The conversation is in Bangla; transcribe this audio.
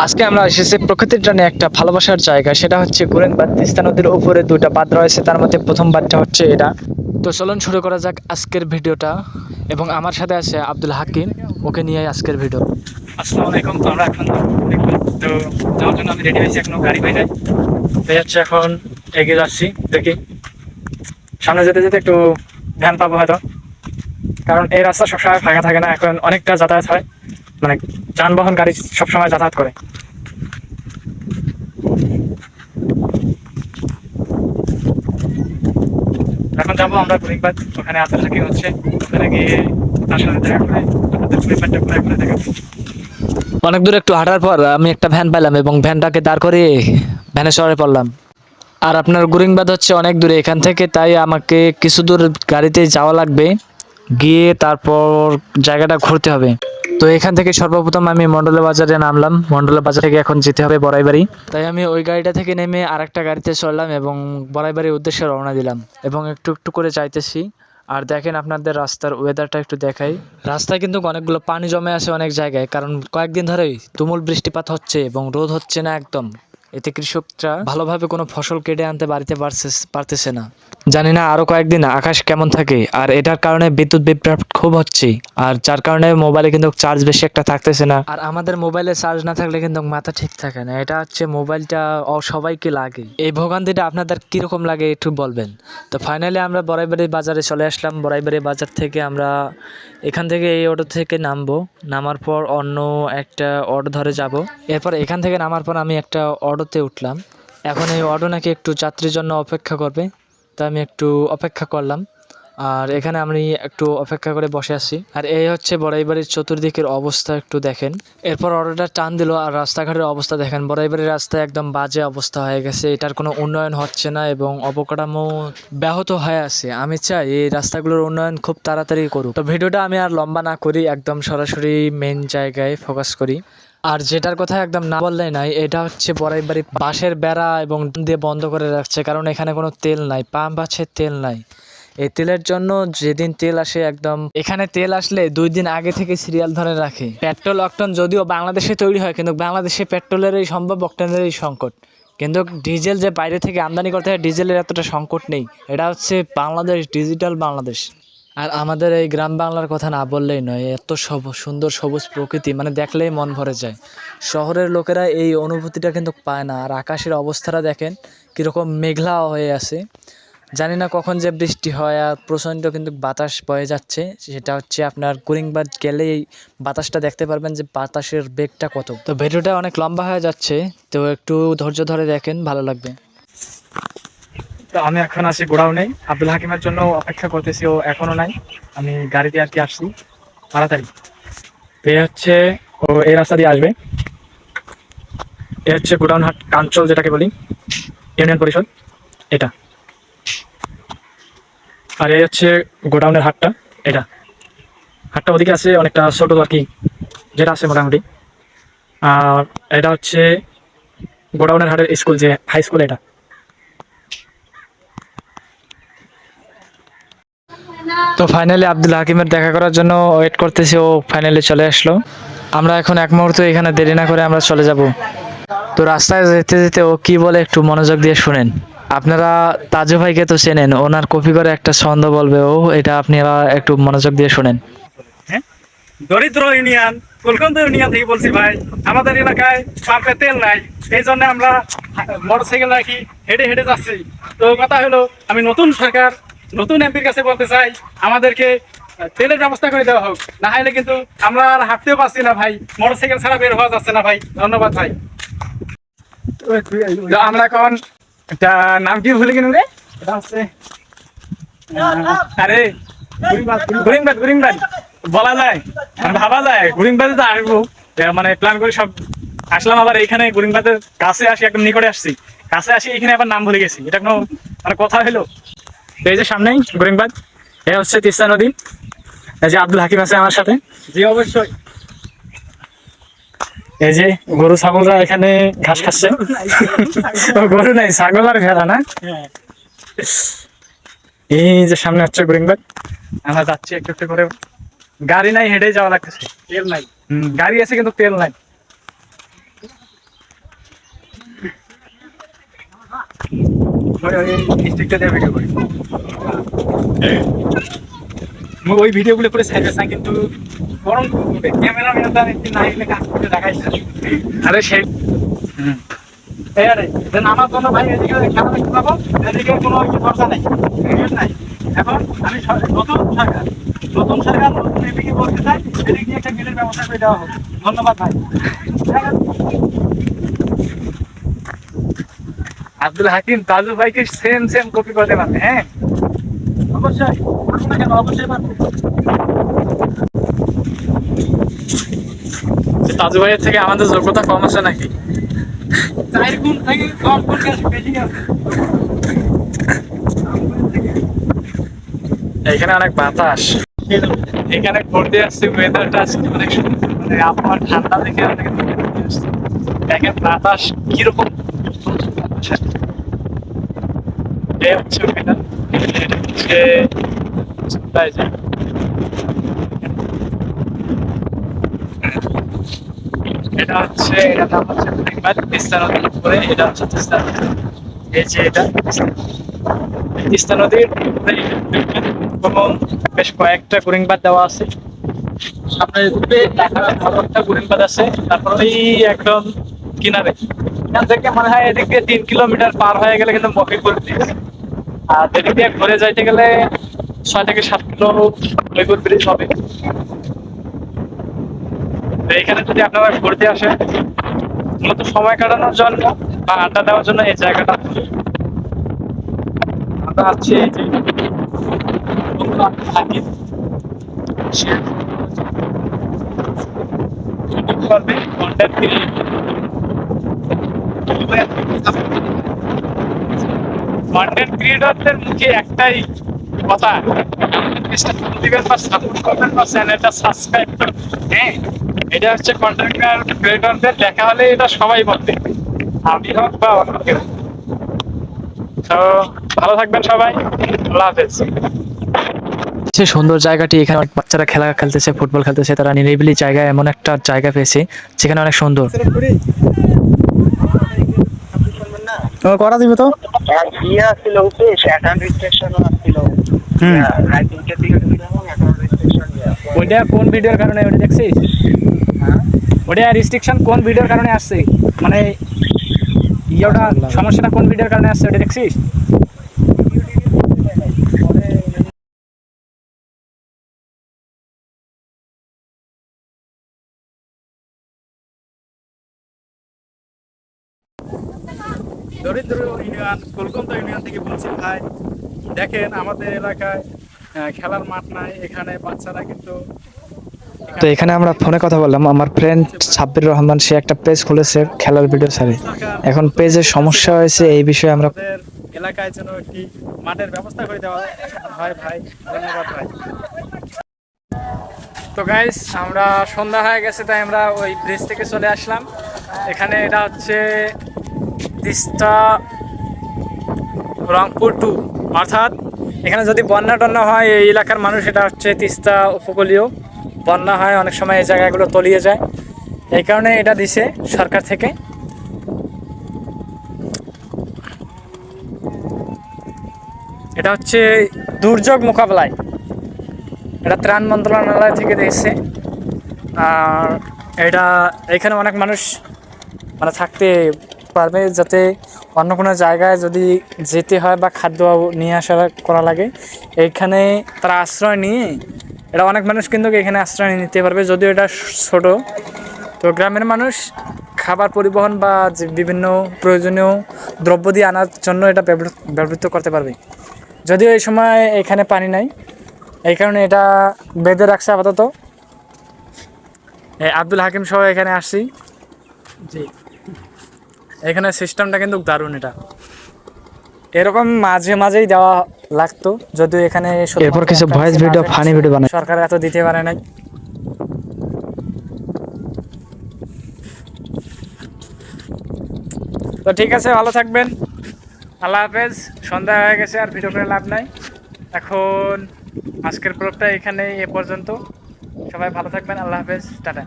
আজকে আমরা এসেছি প্রকৃতির টানে একটা ভালোবাসার জায়গা, সেটা হচ্ছে গুরেনবাদ। তিস্তা নদীর উপরে দুইটা বাঁধ রয়েছে, তার মধ্যে প্রথম বাঁধটা হচ্ছে এটা। তো চলুন শুরু করা যাক আজকের ভিডিওটা। এবং আমার সাথে আছে আব্দুল হাকিম, ওকে নিয়ে আজকের ভিডিও। আসসালামু আলাইকুম। তো আমরা এখন তো যাওয়ার জন্য আমি রেডি হয়েছি, এখনো গাড়ি পাই নাই। এই হচ্ছে এখন এগিয়ে যাচ্ছি, দেখি সামনে যেতে যেতে একটু ভ্যান পাবো হয়তো, কারণ এই রাস্তা সবসময় ফাঁকা থাকে না, এখন অনেকটা যাতায়াত হয়, মানে যানবাহন গাড়ি সবসময় যাতায়াত করে। এখন যাবো আমরা গুরিংবাদ, ওখানে আব্দুল হাকিম হচ্ছে, ওখানে গিয়ে তার সাথে দেখা করে আমাদের গুরিংবাদটা ঘুরে ঘুরে দেখা। অনেক দূর একটু হাঁটার পর আমি একটা ভ্যান পেলাম এবং ভ্যানটাকে দাঁড় করিয়ে ভ্যানে সরে পড়লাম। আর আপনার গুরিংবাদ হচ্ছে অনেক দূরে এখান থেকে, তাই আমাকে কিছু দূর গাড়িতে যাওয়া লাগবে, গিয়ে তারপর জায়গাটা ঘুরতে হবে। তো এখান থেকে সর্বপ্রথম আমি মন্ডল বাজারে নামলাম, মন্ডল বাজার থেকে এখন যেতে হবে বড়াইবাড়ি। তাই আমি ওই গাড়িটা থেকে নেমে আরেকটা গাড়িতে চড়লাম এবং বড়াইবাড়ির উদ্দেশ্যে রওনা দিলাম এবং একটু একটু করে যাইতেছি। আর দেখেন আপনাদের রাস্তার ওয়েদারটা একটু দেখাই। রাস্তায় কিন্তু অনেকগুলো পানি জমে আছে অনেক জায়গায়, কারণ কয়েকদিন ধরেই তুমুল বৃষ্টিপাত হচ্ছে এবং রোদ হচ্ছে না একদম। এতে কৃষকরা ভালোভাবে কোনো ফসল কেটে আনতে পারতেছে না। জানি না আরো কয়েকদিন আকাশ কেমন থাকে, আর এটার কারণে বিদ্যুৎ বিভ্রাট খুব হচ্ছে, আর যার কারণে মোবাইলে কিন্তু চার্জ বেশি একটা থাকতেছে না। আর আমাদের মোবাইলে চার্জ না থাকলে কিন্তু মাথা ঠিক থাকে না, এটা হচ্ছে মোবাইলটা সবাইকে লাগে। এই ভোগান্তিটা আপনাদের কিরকম লাগে একটু বলবেন। তো ফাইনালি আমরা বড়াইবাড়ি বাজারে চলে আসলাম। বড়াইবাড়ি বাজার থেকে আমরা এখান থেকে এই অটো থেকে নামবো, নামার পর অন্য একটা অটো ধরে যাব। এরপর এখান থেকে নামার পর আমি একটা অটোতে উঠলাম। এখন এই অটো নাকি একটু যাত্রীর জন্য অপেক্ষা করবে, তো আমি একটু অপেক্ষা করলাম। আর এখানে আমি একটু অপেক্ষা করে বসে আছি। আর এই হচ্ছে বড়াইবাড়ির চতুর্দিকের অবস্থা, একটু দেখেন। এরপর অটোটা টান দিল, আর রাস্তাঘাটের অবস্থা দেখেন। বড়াইবাড়ির রাস্তা একদম বাজে অবস্থা হয়ে গেছে, এটার কোনো উন্নয়ন হচ্ছে না এবং অবকাঠামো ব্যাহত হয়ে আছে। আমি চাই এই রাস্তাগুলোর উন্নয়ন খুব তাড়াতাড়ি করুক। তো ভিডিওটা আমি আর লম্বা না করি, একদম সরাসরি মেন জায়গায় ফোকাস করি। আর যেটার কথা একদম না বললেই নাই, এটা হচ্ছে বড়াইবাড়ি বাঁশের বেড়া এবং দিয়ে বন্ধ করে রাখছে, কারণ এখানে কোনো তেল নাই, পাম্প আছে তেল নাই। এই তেলের জন্য যেদিন তেল আসে, একদম এখানে তেল আসলে 2 দিন আগে থেকে সিরিয়াল ধরে রাখে। পেট্রোল অকটেন যদিও বাংলাদেশে তৈরি হয়, কিন্তু বাংলাদেশে পেট্রোলেরই সম্ভব, অকটেনেরই সংকট। কিন্তু ডিজেল যে বাইরে থেকে আমদানি করতে হয়, ডিজেলের এতটা সংকট নেই। এটা হচ্ছে বাংলাদেশ, ডিজিটাল বাংলাদেশ। আর আমাদের এই গ্রাম বাংলার কথা না বললেই নয়, এত সুন্দর সবুজ প্রকৃতি, মানে দেখলেই মন ভরে যায়। শহরের লোকেরা এই অনুভূতিটা কিন্তু পায় না। আর আকাশের অবস্থাটা দেখেন কীরকম মেঘলা হয়ে আছে, জানি না কখন যে বৃষ্টি হয়। আর প্রচণ্ড কিন্তু বাতাস বয়ে যাচ্ছে, সেটা হচ্ছে আপনার গুরিংবাদ গেলেই বাতাসটা দেখতে পারবেন যে বাতাসের বেগটা কত। তো ভিডিওটা অনেক লম্বা হয়ে যাচ্ছে, তো একটু ধৈর্য ধরে দেখেন, ভালো লাগবে। তো আমি এখন আছি গোডাউনে, আব্দুল হাকিমের জন্য অপেক্ষা করতেছি, ও এখনো নাই। আমি গাড়িতে আর কি আসছি তাড়াতাড়ি। তো এই হচ্ছে, ও এই রাস্তা দিয়ে আসবে। এ হচ্ছে গোডাউন হাট কাঞ্চল, যেটাকে বলি ইউনিয়ন পরিষদ, এটা। আর এই হচ্ছে গোডাউনের হাটটা, এটা। হাটটা ওদিকে আছে, অনেকটা ছোট আর কি, যেটা আছে মোটামুটি। আর এটা হচ্ছে গোডাউনের হাটের স্কুল, যে হাই স্কুল, এটা। তো ফাইনালি আব্দুল হাকিমের দেখা করার জন্য ওয়েট করতেছি, ও ফাইনালি চলে আসলো। আমরা এখন এক মুহূর্ত এখানে দেরি না করে আমরা চলে যাব। তো রাস্তায় যেতে যেতে ও কি বলে একটু মনোযোগ দিয়ে শুনেন। আপনারা তাজু ভাইকে তো চেনেন, ওনার কপি করে একটা ছন্দ বলবে ও, এটা আপনারা একটু মনোযোগ দিয়ে শুনেন। হ্যাঁ, দরিদ্র ইউনিয়ন, ফুলকন্দ ইউনিয়ন থেকে বলছি ভাই। আমাদের এলাকায় পাম্পে তেল নাই, এই জন্য আমরা মোটরসাইকেল রাখি, হেঁটে হেঁটে যাচ্ছি। তো কথা হলো, আমি নতুন সরকার, নতুন এমপির কাছে বলতে চাই, আমাদেরকে তেলের ব্যবস্থা করে দেওয়া হোক, না হলে কিন্তু আমরা আর হাঁটতেও পারছি না ভাই, মোটরসাইকেল ছাড়া বের হওয়া যাচ্ছে না ভাই। ধন্যবাদ ভাই। তো আমরা এখন একটা নাম কি ভুলে গেল রে, এটা হচ্ছে আরে গুরিংবাদ। গুরিংবাদ বলা যায়, মানে ভাবা যায় গুরিংবাদে তো আসবো, মানে প্ল্যান করে সব আসলাম। আবার এইখানে গুরিংবাদের কাছে আসি, একদম নিকটে আসছি, কাছে আসি, এখানে আবার নাম ভুলে গেছি, এটা কোনো মানে কথা হলো। এই যে সামনেই গুরিংবাদ, এ হচ্ছে তিস্তা নদী। এই যে আব্দুল হাকিম আছে আমার সাথে। জি অবশ্যই। এই যে গরু ছাগলরা এখানে ঘাস খাচ্ছে। গরু নাই, ছাগল আর ভেড়া না। এই যে সামনে হচ্ছে গুরিংবাদ, আমরা যাচ্ছি একটু একটু করে। গাড়ি নাই, হেঁটে যাওয়া লাগতেছে, তেল নাই। গাড়ি আছে কিন্তু তেল নাই। স্টিকটা দিয়ে ভিডিও করি। ওই ভিডিওগুলো করে সাইডে সাই কিন্তু গরম ক্যামেরাম্যান না এলে কাজ করে দেখাইছে। আরে সেই এই আরে দেন আমার জন্য ভাই এদিকে খেলা দেখতে পাবো, এদিকে কোনো খরচা নেই, টিকিট নাই। এখন আমি নতুন সরকার নতুন এদিকে বলতে চাই, এদিকে একটা গেটের ব্যবস্থা করে দেওয়া হোক। ধন্যবাদ ভাই। আব্দুল হাকিম তাজু ভাইকে সেম কপি করতে পারবে। হ্যাঁ অবশ্যই, পারবো না কেন, অবশ্যই পারবো। তাজু ভাইয়ের থেকে আমাদের যোগ্যতা কম আছে নাকি? 4 গুণ থেকে কম গুণ বেশি আছে। এখানে অনেক বাতাস, এখানে ঘুরতে আসছি, ওয়েদারটা আজকে অনেক সুন্দর, মানে আবহাওয়া ঠান্ডা দেখে অনেক আসছে। দেখেন বাতাস কিরকম, এই হচ্ছে ওয়েদার। এটা হচ্ছে তাই যে এটা হচ্ছে, এটা নাম হচ্ছে তিস্তা নদীর উপরে, এটা হচ্ছে তিস্তা নদী। এই যে এটা তিস্তা নদীর উপরে এবং বেশ কয়েকটা কুরিংবাদ দেওয়া আছে। সামনে বড় একটা কুরিংবাদ আছে, তারপর ওই একদম কিনারে, এখান থেকে মনে হয় এদিকে 3 কিলোমিটার পার হয়ে গেলে কিন্তু মফিপুর ব্রিজ। আর এদিক দিয়ে ঘুরে যাইতে গেলে 6 থেকে 7 কিলো মফিপুর ব্রিজ হবে। তো এখানে যদি আপনারা ঘুরতে আসেন, মূলত সময় কাটানোর জন্য বা আড্ডা দেওয়ার জন্য এই জায়গাটা আমরা আছি। এই যে থাকি কন্টেন্ট ক্রিয়েটরদের মুখে একটাই কথা, সাপোর্ট করবেন বা চ্যানেলটা সাবস্ক্রাইব করবেন। হ্যাঁ, এটা হচ্ছে কন্টেন্ট ক্রিয়েটরদের দেখা হলে এটা সবাই বলবে, আমি হোক বা অন্য কেউ। তো ভালো থাকবেন সবাই, আল্লাহ হাফেজ। সে সুন্দর জায়গাটি, এখানে অনেক বাচ্চারা খেলা খেলতেছে, ফুটবল খেলতেছে, তারা নিরিবিলি জায়গায় এমন একটা জায়গা পেয়েছে যেখানে অনেক সুন্দর। করা দিবে তো ইয়া ছিল অ্যাকাউন্ট রেজিস্ট্রেশন ছিল। রাইট উইকেট দিকে অ্যাকাউন্ট রেজিস্ট্রেশন ওইটা কোন ভিডিওর কারণে ওটা দেখছিস? ওটা রেস্ট্রিকশন কোন ভিডিওর কারণে আসছে, মানে ইয়েটা সমস্যাটা কোন ভিডিওর কারণে আসছে ওটা দেখছিস? দরিদ্র ইউনিয়ন, কলকাতা ইউনিয়ন থেকে বলছি ভাই। দেখেন আমাদের এলাকায় খেলার মাঠ নাই, এখানে বাচ্চারা কিন্তু। তো এখানে আমরা ফোনে কথা বললাম, আমার ফ্রেন্ড সাব্বির রহমান, সে একটা পেজ খুলেছে খেলার ভিডিও ছাড়ে। এখন পেজের সমস্যা হয়েছে, এই বিষয়ে আমরা আমাদের এলাকায় যেন একটি মাঠের ব্যবস্থা করে দেওয়া হয় ভাই, ধন্যবাদ ভাই। তো গাইস, আমরা সন্ধ্যা হয়ে গেছে, তাই আমরা ওই ব্রিজ থেকে চলে আসলাম। এখানে এটা হচ্ছে তিস্তা রংপুর 2, অর্থাৎ এখানে যদি বন্যা টন্যা হয়, এই এলাকার মানুষ, এটা হচ্ছে তিস্তা উপকূলীয়, বন্যা হয় অনেক সময়, এই জায়গাগুলো তলিয়ে যায়, এই কারণে এটা দিছে সরকার থেকে। এটা হচ্ছে দুর্যোগ মোকাবেলায়, এটা ত্রাণ মন্ত্রণালয় থেকে দিয়েছে। আর এটা এখানে অনেক মানুষ মানে থাকতে পারবে, যাতে অন্য কোনো জায়গায় যদি যেতে হয় বা খাদ্য নিয়ে আসা করা লাগে, এইখানে তারা আশ্রয় নিয়ে, এটা অনেক মানুষ কিন্তু এখানে আশ্রয় নিতে পারবে। যদিও এটা ছোট, তো গ্রামের মানুষ খাবার পরিবহন বা যে বিভিন্ন প্রয়োজনীয় দ্রব্য দিয়ে আনার জন্য এটা ব্যবহৃত করতে পারবে। যদিও এই সময় এখানে পানি নাই, এই কারণে এটা বেঁধে রাখছে আপাতত। আব্দুল হাকিম সহ এখানে আসছি। জি, এখানে সিস্টেমটা কিন্তু দারুণ। এটা এরকম মাঝে মাঝেই দেওয়া লাগতো, যদিও এখানে এরপর কিছু ভয়েস ভিডিও, ফানি ভিডিও বানাই, সরকার এত দিতে পারে নাই। তো ঠিক আছে, ভালো থাকবেন, আল্লাহ হাফেজ। সন্ধ্যা হয়ে গেছে, আর ভিডিও করে লাভ নাই। এখন আজকের ব্লগটা এখানেই এ পর্যন্ত। সবাই ভালো থাকবেন, আল্লাহ হাফেজ, টাটা।